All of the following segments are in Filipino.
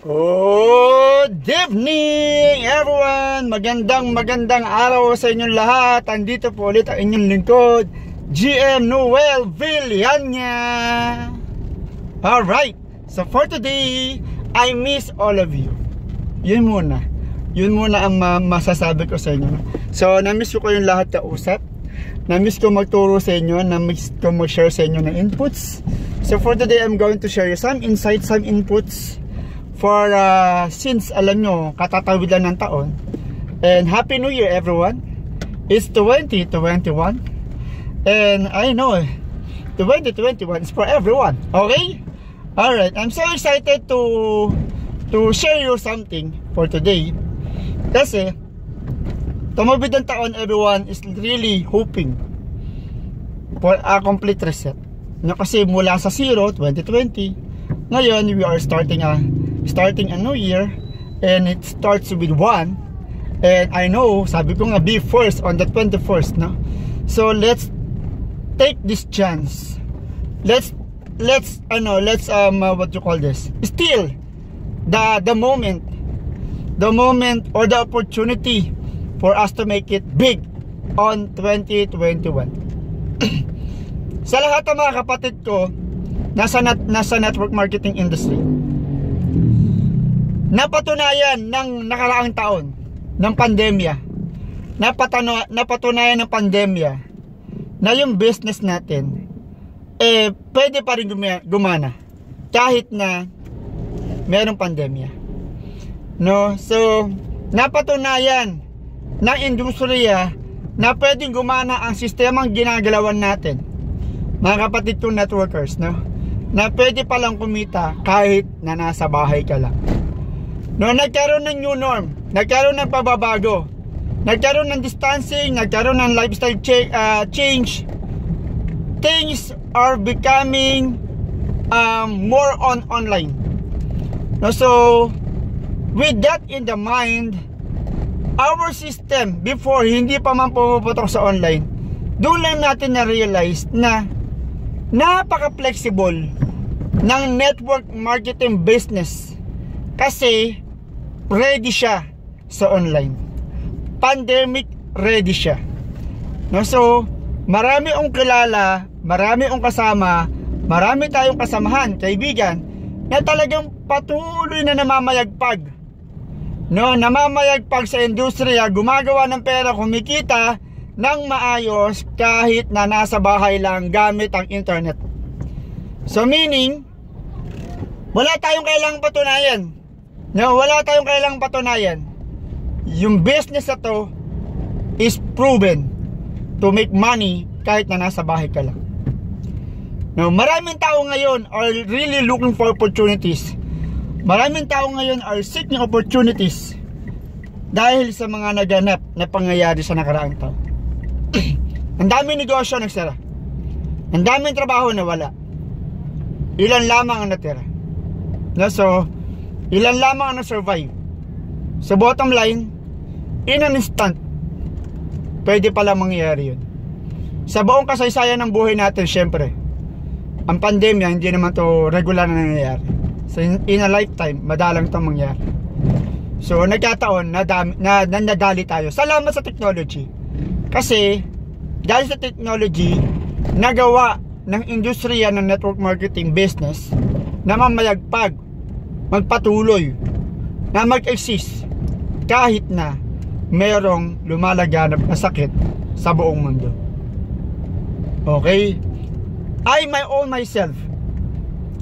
Good evening everyone! Magandang araw sa inyong lahat. Andito po ulit ang inyong lingkod, GM Noel Villania. Alright, so for today, I miss all of you. Yun muna ang masasabi ko sa inyo. So, na-miss ko yung lahat na usap. Na-miss ko magturo sa inyo. Na-miss ko mag-share sa inyo ng inputs. So for today, I'm going to share you some insights, some inputs for since alam nyo katatawid lang ng taon, and Happy New Year everyone. It's 2021 and I know 2021 is for everyone. Okay, alright, I'm so excited to share you something for today kasi tumawid ng taon. Everyone is really hoping for a complete reset, no? Kasi mula sa 0 2020 ngayon we are starting a new year, and it starts with 1. And I know, sabi ko nga, be first on the 21st, no? So let's take this chance. Let's what you call this? Steal the moment or the opportunity for us to make it big on 2021. Sa lahat ng mga kapatid ko nasa network marketing industry, napatunayan ng nakaraang taon ng pandemya, napatunayan ng pandemya na yung business natin pwede pa rin gumana kahit na merong pandemya, no? So napatunayan ng industriya na pwedeng gumana ang sistemang ginagalawan natin, mga kapatid kong networkers, no? Na pwede palang kumita kahit na nasa bahay ka lang. No, nagkaroon ng new norm, nagkaroon ng pababago, nagkaroon ng distancing, nagkaroon ng lifestyle change. Things are becoming more online. No, so with that in the mind, our system before hindi pa man pumuputok sa online, doon lang natin na-realize na napaka-flexible ng network marketing business kasi ready siya sa online. Pandemic ready siya, no? So marami akong kilala, marami akong kasama, marami tayong kasamahan, kaibigan na talagang patuloy na namamayagpag, no? Namamayagpag sa industriya, gumagawa ng pera, kumikita ng maayos kahit na nasa bahay lang gamit ang internet. So meaning, wala tayong kailangang patunayan. No, wala tayong kailangang patunayan. Yung business na to is proven to make money kahit na nasa bahay ka lang. No, maraming tao ngayon are really looking for opportunities. Maraming tao ngayon are seeking opportunities dahil sa mga naganap na pangyayari sa nakaraang taon. Ang daming negosyo nagsara. Ang daming trabaho na wala. Ilan lamang ang natira. No, so ilan lamang ang na-survive. So bottom line, in an instant, pwede pala mangyayari yun. Sa buong kasaysayan ng buhay natin, syempre, ang pandemya, hindi naman to regular na nangyayari. So in a lifetime, madalang itong mangyari. So nagkataon, nadali tayo. Salamat sa technology. Kasi, dahil sa technology, nagawa ng industriya ng network marketing business na mamayagpag, magpatuloy na mag-exist kahit na merong lumalaganap na sakit sa buong mundo. Okay? I own myself,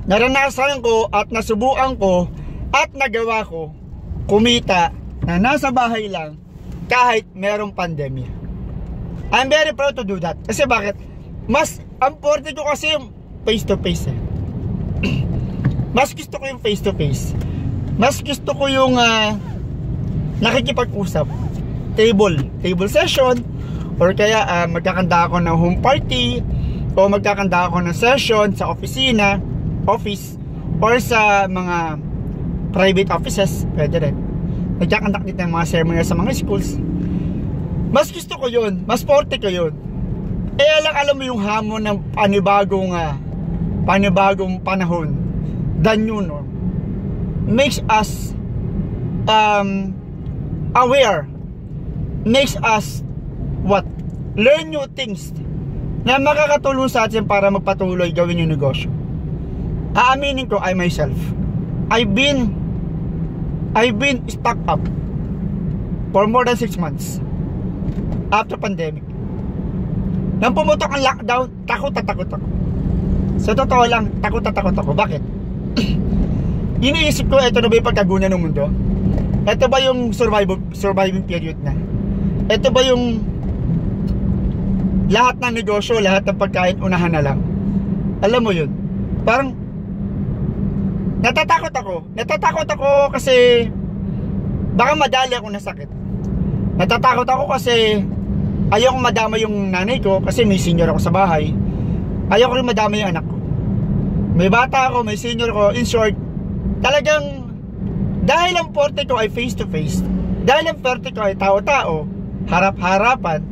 naranasan ko at nasubukan ko at nagawa ko kumita na nasa bahay lang kahit merong pandemya. I'm very proud to do that. Kasi bakit? Mas ang forte ko kasi yung face to face Mas gusto ko yung face to face. Mas gusto ko yung nakikipag-usap. Table session, or kaya magkakanda ako ng home party, o magkakanda ako ng session sa office, or sa mga private offices, pwede rin. Nagkakandak dito ng mga seminar sa mga schools. Mas gusto ko yun, mas forte ko yun. Alam mo yung hamon ng panibagong panahon, the new norm. makes us aware, makes us what? Learn new things na makakatulong sa atin para magpatuloy gawin yung negosyo. Aaminin ko, I myself, I've been stuck up for more than 6 months after pandemic. Nang pumutok ang lockdown, takot ako. Sa totoo lang, takot ako. Bakit? Iniisip ko, ito na ba yung pagkaguna ng mundo? Ito ba yung surviving period na? Ito ba yung lahat ng negosyo, lahat ng pagkain, unahan na lang? Alam mo yun, parang natatakot ako kasi baka madali ako na sakit. Natatakot ako kasi ayoko madama yung nanay ko kasi may senior ako sa bahay. Ayoko rin madama yung anak ko. May bata ako, may senior ko. In short, talagang dahil ang forte ko ay face to face, dahil ang forte ko ay tao-tao, harap-harapan,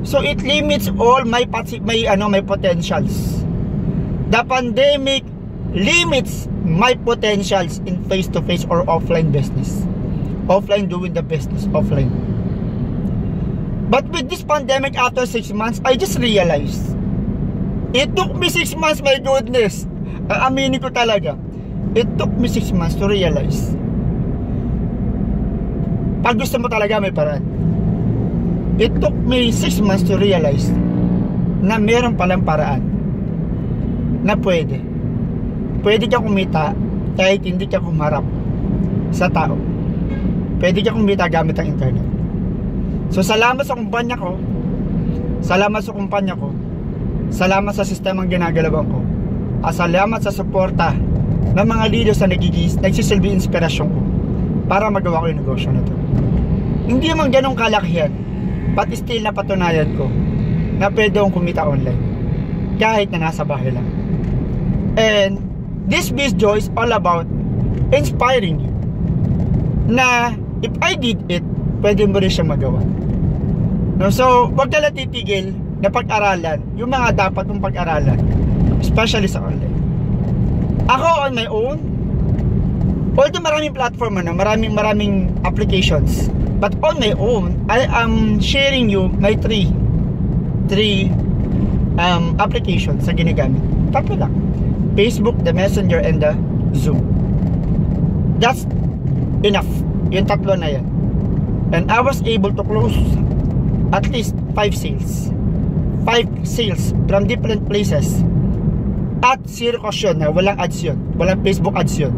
so it limits all my potentials. The pandemic limits my potentials in face-to-face or offline business. Offline, doing the business offline. But with this pandemic, after 6 months, I just realized, it took me 6 months, my goodness. Aminin ko talaga, it took me 6 months to realize, pag gusto mo talaga may paraan. It took me 6 months to realize na meron palang paraan na pwede ka kumita kahit hindi ka kumarap sa tao. Pwede ka kumita gamit ang internet. So salamat sa kumpanya ko, salamat sa sistemang ginagalawan ko, at salamat sa suporta ng mga leaders na nagsisilbi inspirasyon ko para magawa ko yung negosyo na to. Hindi man ganong kalakihan, but still napatunayan ko na pwede akong kumita online kahit na nasa bahay lang. And this video is all about inspiring you na if I did it, pwede mo rin siyang magawa. No? So, wag ka lang titigil na pag-aralan yung mga dapat mong pag-aralan, especially sa online. Ako on my own, although maraming platform, maraming applications, but on my own, I am sharing you my three applications sa ginagamit. Tatlo lang: Facebook, the Messenger, and the Zoom. That's enough. Yung tatlo na yan. And I was able to close at least 5 sales. 5 sales from different places. At zero cost yun. Walang ads yun. Walang Facebook ads yun.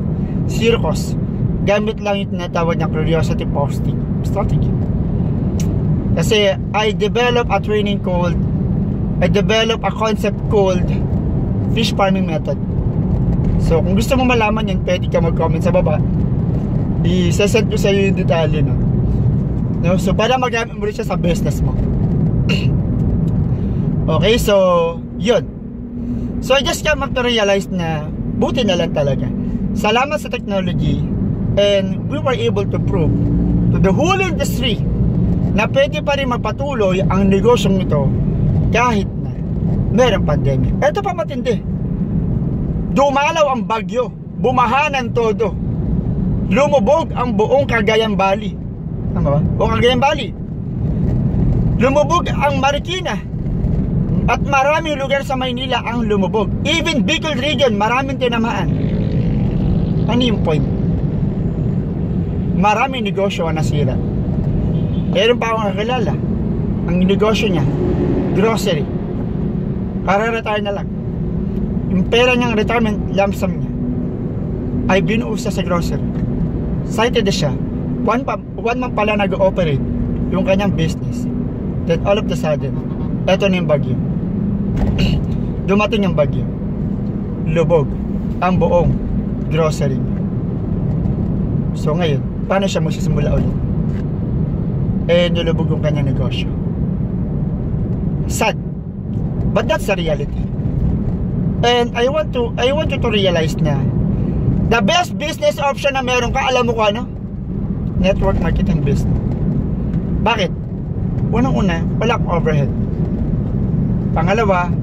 Zero cost. Gamit lang yung tinatawag na curiosity posting strategy. Kasi I developed a concept called fish farming method. So kung gusto mo malaman yan, pwede ka mag-comment sa baba. I-send ko sa iyo yung detalye, no? So para magamit mo rin siya sa business mo. Okay, so yun. So I just came up to realize na buti na lang talaga, salamat sa technology, and we were able to prove to the whole industry na pwede pa rin magpatuloy ang negosyong ito kahit na mayroong pandemic. Ito pa matindi, dumalaw ang bagyo, bumahanan todo, lumubog ang buong Cagayan Valley. Tama ba? O Cagayan Valley. Lumubog ang Marikina. At maraming lugar sa Maynila ang lumubog. Even Bicol region, maraming tinamaan. Ano yung point? Maraming negosyo ang nasira. Meron pa akong kakilala, ang negosyo niya, grocery. Kara-retire na lang. Yung pera niyang retirement lump sum niya ay binuo sa grocery. Cited siya. One month pala nag-ooperate yung kanyang business. Then all of the sudden, eto na yung bagyo. Dumating yung bagyo. Lubog ang buong grocery niya. So ngayon, paano siya magsisimula ulit? Eh, nilubog yung kanyang negosyo. Sad. But that's the reality. And I want you to realize na the best business option na meron ka, alam mo ko ano? Network marketing business. Bakit? Unang-una, walang overhead. Pangalawa,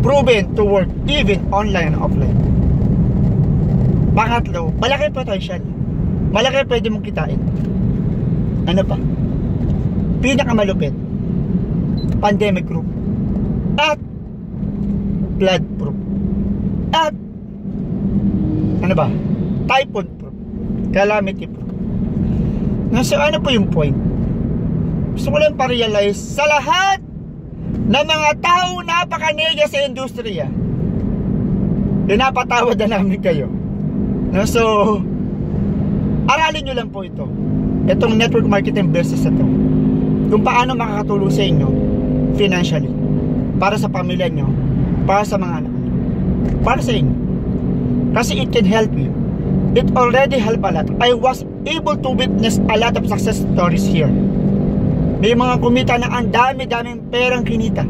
proven to work even online and offline. Pangatlo, malaki potential. Malaki pwede mong kitain. Ano pa? Pinakamalupit, pandemic proof at flood proof at ano ba? Typhoon proof, calamity proof. So ano po yung point? Gusto ko lang pa-realize sa lahat ng mga tao napaka-nega sa industriya, pinapatawad na namin kayo. So aralin nyo lang po itong network marketing business na to, kung paano makakatulong sa inyo financially, para sa pamilya nyo, para sa mga anak nyo, para sa inyo. Kasi it can help you. It already helped a lot. I was able to witness a lot of success stories here. May mga kumita na ang dami-daming perang kinita,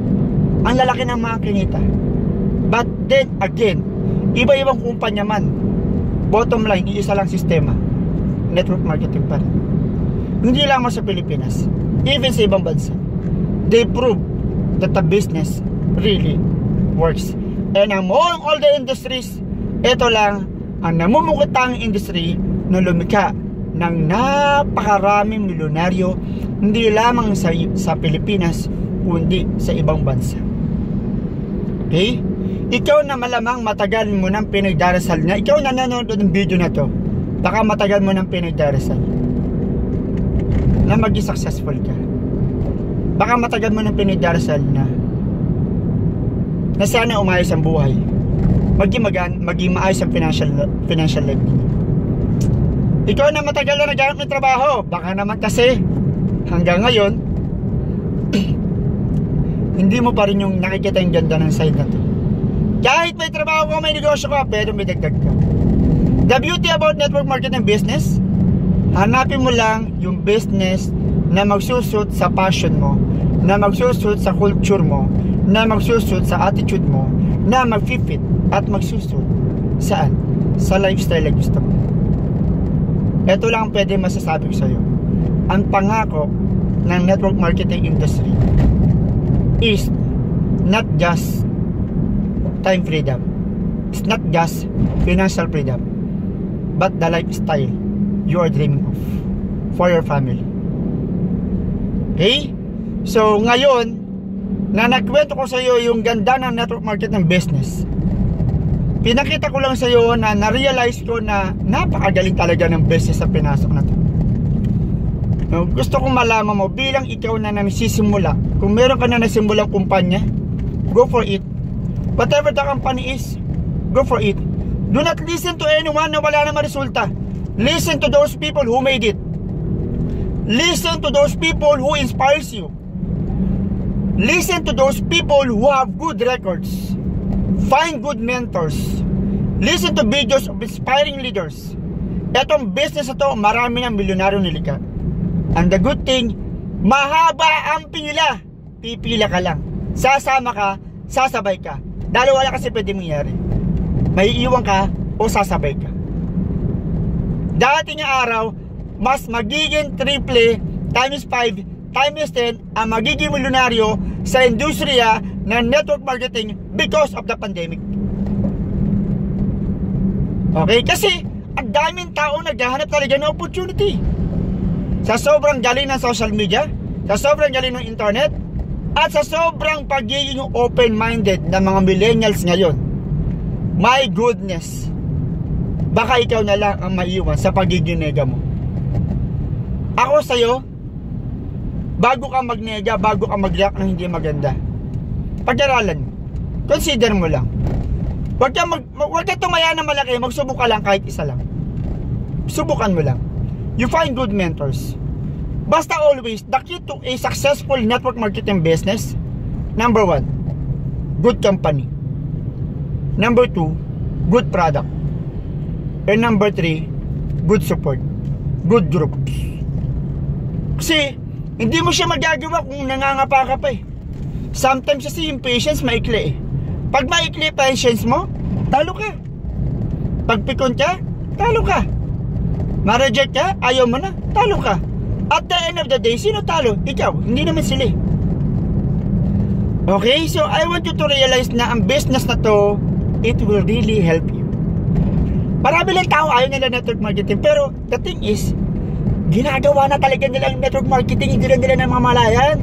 ang lalaki ng mga kinita. But then again, iba-ibang kumpanya man, bottom line, iisa lang sistema, network marketing pa rin. Hindi lamang sa Pilipinas, even sa ibang bansa, they prove that the business really works. And among all the industries, ito lang ang namumukitang industry na lumikha ng napakaraming milyonaryo, hindi lamang sa Pilipinas, kundi sa ibang bansa. Okay? Ikaw na malamang matagal mo nang pinagdarasal na, ikaw na nanonood ng video na to, baka matagal mo nang pinagdarasal na maging successful ka. Baka matagal mo nang pinagdarasal na sana umayos ang buhay, maging maayos ang financial life ninyo. Ikaw na matagal na naghanap ng trabaho, baka naman kasi hanggang ngayon hindi mo pa rin yung nakikita yung ganda ng side na to. Kahit may trabaho ka, may negosyo ka, pero may dagdag ka. The beauty about network marketing business, hanapin mo lang yung business na magsusut sa passion mo, na magsusut sa culture mo, na magsusut sa attitude mo, na mag-fit at magsusut saan? Sa lifestyle na gusto mo. Ito lang ang pwede masasabi ko sa'yo. Ang pangako ng network marketing industry is not just time freedom, it's not just financial freedom, but the lifestyle you are dreaming of for your family. Okay? So ngayon na nagkwento ko sa iyo yung ganda ng network marketing business, pinakita ko lang sa iyo na na-realize ko na napakagaling talaga ng business sa pinasok na to. No, gusto kong malaman mo bilang ikaw na nagsisimula, kung meron ka na nasimulang kumpanya, go for it. Whatever the company is, go for it. Do not listen to anyone na wala namang resulta. Listen to those people who made it. Listen to those people who inspires you. Listen to those people who have good records. Find good mentors. Listen to videos of inspiring leaders. Etong business na to, marami ng milyonaryo nilikha. And the good thing, mahaba ang pila. Pipila ka lang. Sasama ka, sasabay ka. Dahil wala kasi pwede mangyari. May iwan ka o sasabay ka. Dati nga araw, mas magiging triple, times 5, times 10 ang magiging milyonaryo sa industriya ng network marketing because of the pandemic. Okay? Kasi ang daming tao naghahanap talaga ng opportunity. Sa sobrang galing ng social media, sa sobrang galing ng internet, at sa sobrang pagiging open-minded ng mga millennials ngayon, my goodness, baka ikaw na lang ang maiwan sa pagiging nega mo. Ako sa'yo, bago ka magnega, bago ka mag-react ng hindi maganda, pag-aralan mo, consider mo lang. Huwag ka tumaya na malaki, magsubok ka lang kahit isa lang. Subukan mo lang. You find good mentors. Basta always, the key to a successful network marketing business, number 1, good company. Number 2, good product. And number 3, good support. Good groups. Kasi, hindi mo siya magagawa kung nangangapa ka pa eh. Sometimes kasi yung patience maikli eh. Pag maikli patience mo, talo ka. Pag pikon ka, talo ka. Ma-reject ka, ayaw mo na, talo ka. At the end of the day, sino talo? Ikaw, hindi naman sila. Okay, so I want you to realize na ang business na to, it will really help you. Marami lang tao ayaw nila network marketing. Pero the thing is, ginagawa na talaga nila ang network marketing. Hindi lang nila namamalayan.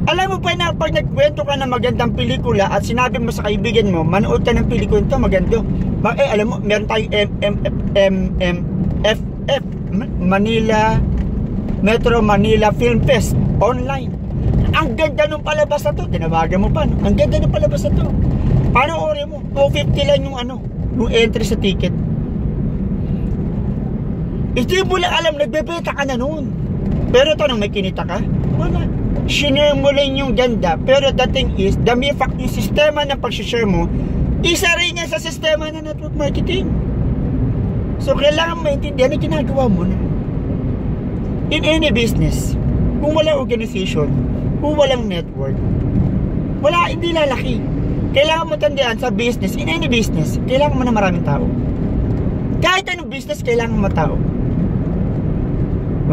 Alam mo pa na pag nagkwento ka ng magandang pelikula at sinabi mo sa kaibigan mo, manood ka ng pelikula ito, maganda. Alam mo, meron tayong MMFF, Manila, Metro Manila Film Fest online. Ang ganda ng palabas na to. Tinawagan mo pa, no? Ang ganda ng palabas na to. Paano ori mo? 250 lang yung yung entry sa ticket. Hindi mo lang alam, nagbebenta ka na noon. Pero ito, nang may kinita ka, wala. Share mo lang yung ganda. Pero the thing is, the mere fact yung sistema ng pag-share mo, isa rin yan sa sistema ng network marketing. So kailangan maintindihan na ginagawa mo na. In any business, kung walang organization, kung walang network, wala, hindi lalaki. Kailangan mo tandaan sa business, in any business, kailangan mo na maraming tao. Kahit anong business, kailangan mo tao.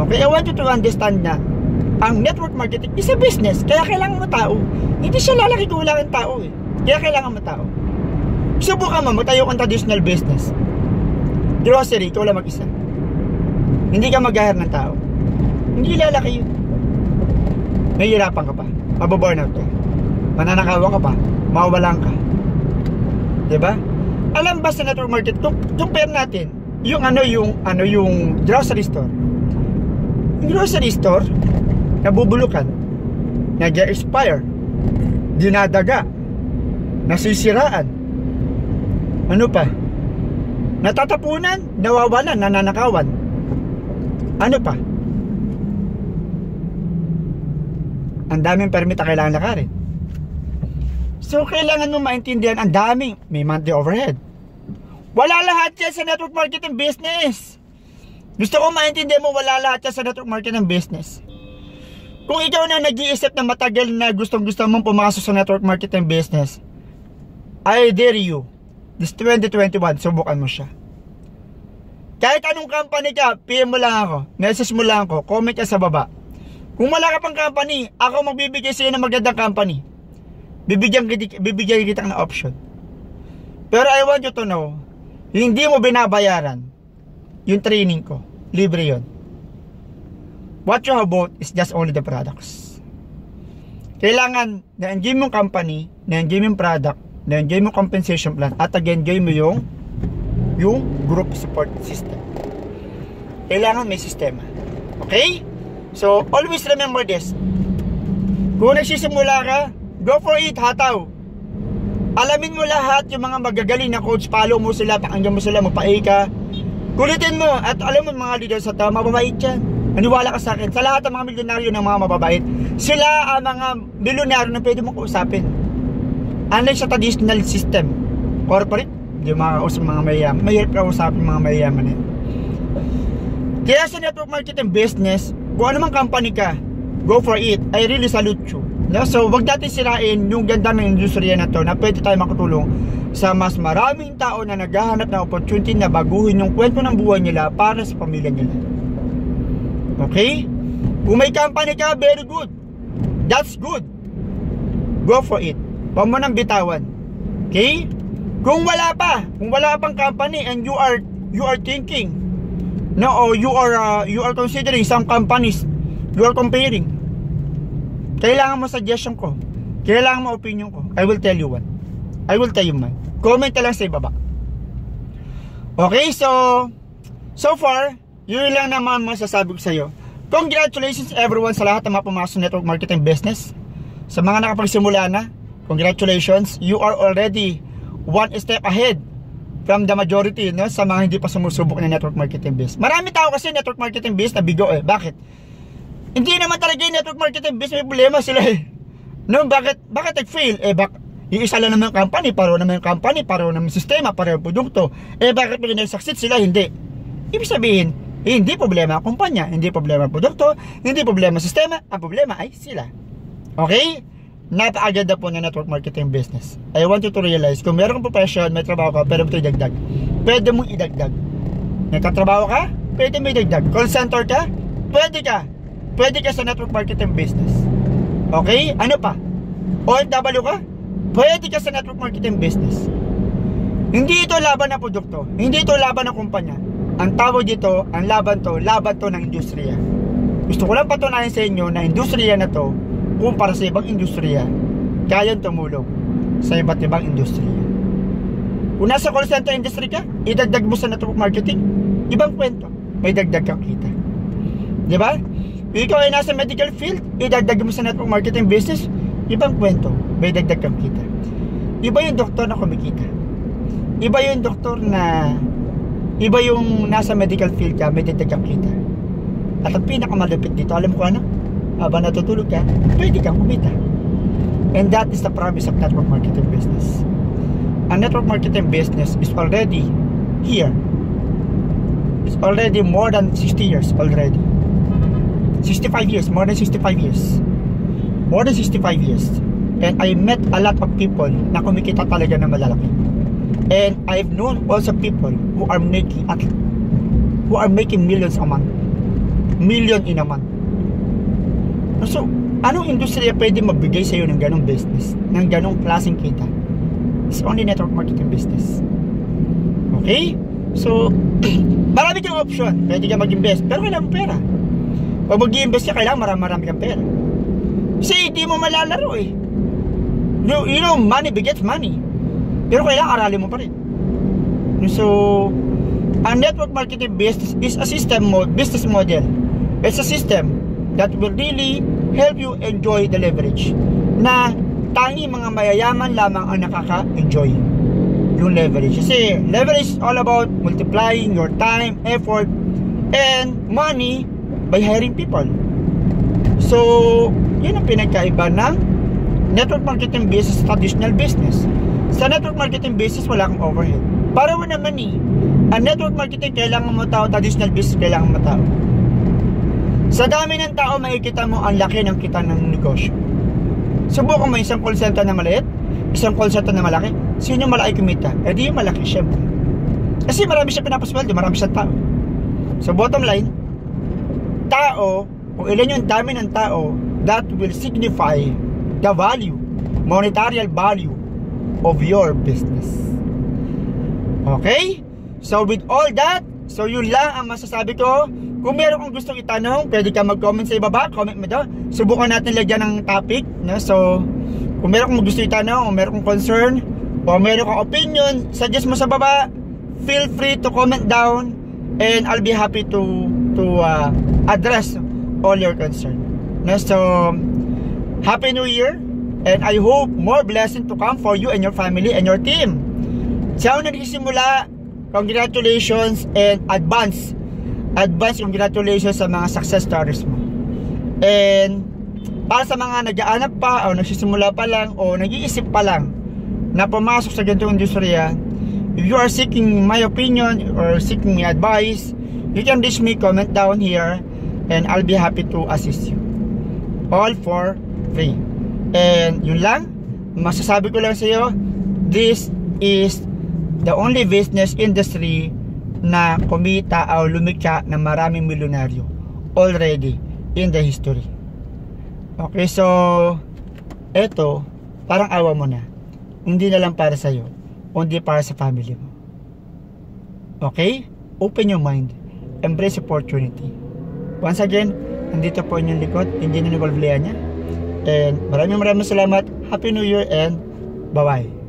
Okay, I want you to understand na ang network marketing is a business, kaya kailangan mo tao. Hindi siya lalaki kung wala kang tao eh. Kaya kailangan mo tao. Subukan mo, magtayo kang traditional business. Grocery, ikaw lang mag-isa. Hindi ka mag-hire ng tao. Hindi lalaki yun. Mahihirapan ka pa. Mababurnout ka. Mananakawan ka pa. Mawawalan ka. Diba? Alam ba sa network market, compare natin yung yung grocery store. Yung grocery store, nabubulukan, nag-expire, dinadaga, nasisiraan, ano pa, natatapunan, nawawalan, nananakawan, ano pa, ang daming permit na kailangan lakarin. So kailangan mo maintindihan, ang daming, may monthly overhead. Wala lahat yan sa network marketing business. Gusto ko maintindihan mo, wala lahat yan sa network marketing business. Kung ikaw na nag-iisip na matagal na gustong-gusto mong pumasok sa network marketing business, I dare you, this 2021, subukan mo siya. Kahit anong company ka, PM mo lang ako, message mo lang ako, comment ka sa baba. Kung wala ka pang company, ako magbibigay sa'yo ng magandang company. Bibigyan kita ng option. Pero I want you to know, hindi mo binabayaran yung training ko. Libre yun. What you have bought is just only the products. Kailangan na-enjoy mong company, na-enjoy mong product, na-enjoy mong compensation plan, at again-enjoy mo yung group support system. Kailangan may sistema. Okay? So, always remember this. Kung nagsisimula ka, go for it, hataw. Alamin mo lahat yung mga magagaling na coach, follow mo sila, pakinggan mo sila, magpa-A ka. Kulitin mo, at alam mo mga leaders at mababait yan. Maniwala ka sa akin, sa lahat ng mga milyonaryo ng mga mababait, sila ang mga milyonaryo na pwede mong kausapin. Unlike sa traditional system, corporate, hindi makakausap mga mayayaman. Mahirap kausapin mga mayayaman eh. Kaya sa network marketing business, kung anumang company ka, go for it. I really salute you. No? So, wag natin sirain yung ganda ng industriya na to na pwede tayo makatulong sa mas maraming tao na naghahanap ng opportunity na baguhin yung kwento ng buhay nila para sa pamilya nila. Okay? Kung may company ka, very good. That's good. Go for it. Huwag mo nang bitawan. Okay? Kung wala pang company and you are thinking, no, or you are considering some companies, you are comparing, kailangan mo suggestion ko, kailangan mo opinion ko, I will tell you one. I will tell you mine. Comment ka lang sa ibaba. Okay, so far, yun lang naman masasabi ko sa iyo. Congratulations everyone sa lahat ng mga pumasok sa network marketing business. Sa mga nakapagsimula na, congratulations, you are already one step ahead from the majority, no, sa mga hindi pa sumusubok ng network marketing business. Marami tao kasi network marketing business na bigo eh. Bakit? Hindi naman talaga yung network marketing business, may problema sila eh. No, bakit nag-fail? Yung isa lang naman yung company, pareho naman yung company, pareho naman yung sistema, pareho yung produkto. Bakit pag nag-succeed sila, hindi? Ibig sabihin, hindi problema ang kumpanya, hindi problema ang produkto, hindi problema ang sistema, ang problema ay sila. Okay? Napakaganda po ng network marketing business. I want you to realize, kung meron kang profession, may trabaho ka, pwede mo ito idagdag. Pwede mong idagdag. May katrabaho ka, pwede mo idagdag. Call center ka, pwede ka. Pwede ka sa network marketing business. Okay? Ano pa? OFW ka? Pwede ka sa network marketing business. Hindi ito laban ng produkto, hindi ito laban ng kumpanya. Ang tawag dito, ang laban to ng industriya. Gusto ko lang patunayan sa inyo na industriya na to, kumpara sa ibang industriya, kayang tumulong sa iba't ibang industriya. Kung nasa call center industry ka, idagdag mo sa network marketing, ibang kwento, may dagdag kang kita. Di ba? Ikaw ay nasa medical field, idagdag mo sa network marketing business, ibang kwento, may dagdag kang kita. Iba yung doktor na kumikita. Iba yung doktor na, iba yung nasa medical field ka, may dagdag kang kita. At ang pinakamalupit dito, alam ko ano? Habang natutulog ka, pwede kang kumita. And that is the promise of network marketing business. A network marketing business is already here. It's already more than 60 years already. 65 years, more than 65 years. More than 65 years. And I met a lot of people na kumikita talaga na malalaki. And I've known also people who are making millions a month. Million in a month. So, anong industriya pwede magbigay sa iyo ng ganong business, ng ganong klaseng kita? It's only network marketing business. Okay? So, marami kang option. Pwede ka mag-invest, pero kailangan mo pera. Pag mag-i-invest ka, kailangan marami kang pera. Kasi hindi mo malalaro eh. You know, money begets money. Pero kailangan aralin mo pa rin. So, a network marketing business is a business model. It's a system that will really help you enjoy the leverage. Na tangi mga mayayaman lamang ang nakaka-enjoy yung leverage. Kasi leverage is all about multiplying your time, effort, and money by hiring people. So, yun ang pinagkaiba ng network marketing business sa traditional business. Sa network marketing business, wala kang overhead. Para mo naman ang network marketing, kailangan mo tao, traditional business, kailangan mo tao. Sa dami ng tao, makikita mo ang laki ng kita ng negosyo. Subukan mo isang call center na maliit, isang call center na malaki. Sino yung malaki kumita? Eh di yung malaki, syempre. Kasi marami siya pinapasweldo, marami siyang tao. So bottom line, tao, kung ilan yung dami ng tao, that will signify the value, monetary value of your business. Okay? So with all that, so yun lang ang masasabi ko. Kung meron kang gustong itanong, pwede ka mag-comment sa ibaba, comment mo daw. Subukan natin lagyan ng topic, no? So, kung meron kang gusto itanong, o meron kang concern, o meron kang opinion, suggest mo sa baba, feel free to comment down, and I'll be happy to address all your concern. No? So, Happy New Year, and I hope more blessing to come for you and your family and your team. Sa unang nagsisimula, congratulations and advance congratulations sa mga success stories mo. And para sa mga nag-aanap pa o nagsisimula pa lang o nag-iisip pa lang na pumasok sa ganitong industriya, if you are seeking my opinion or seeking my advice, you can reach me, comment down here, and I'll be happy to assist you. All for free. And yun lang, masasabi ko lang sa iyo, this is the only business industry na kumita o lumikha ng maraming milyonaryo already in the history. Okay, so eto, parang awa mo na. Hindi na lang para sa'yo, kundi para sa family mo. Okay? Open your mind. Embrace opportunity. Once again, nandito po inyong likod, Engineer Nicole Villania. And maraming salamat. Happy New Year and bye-bye.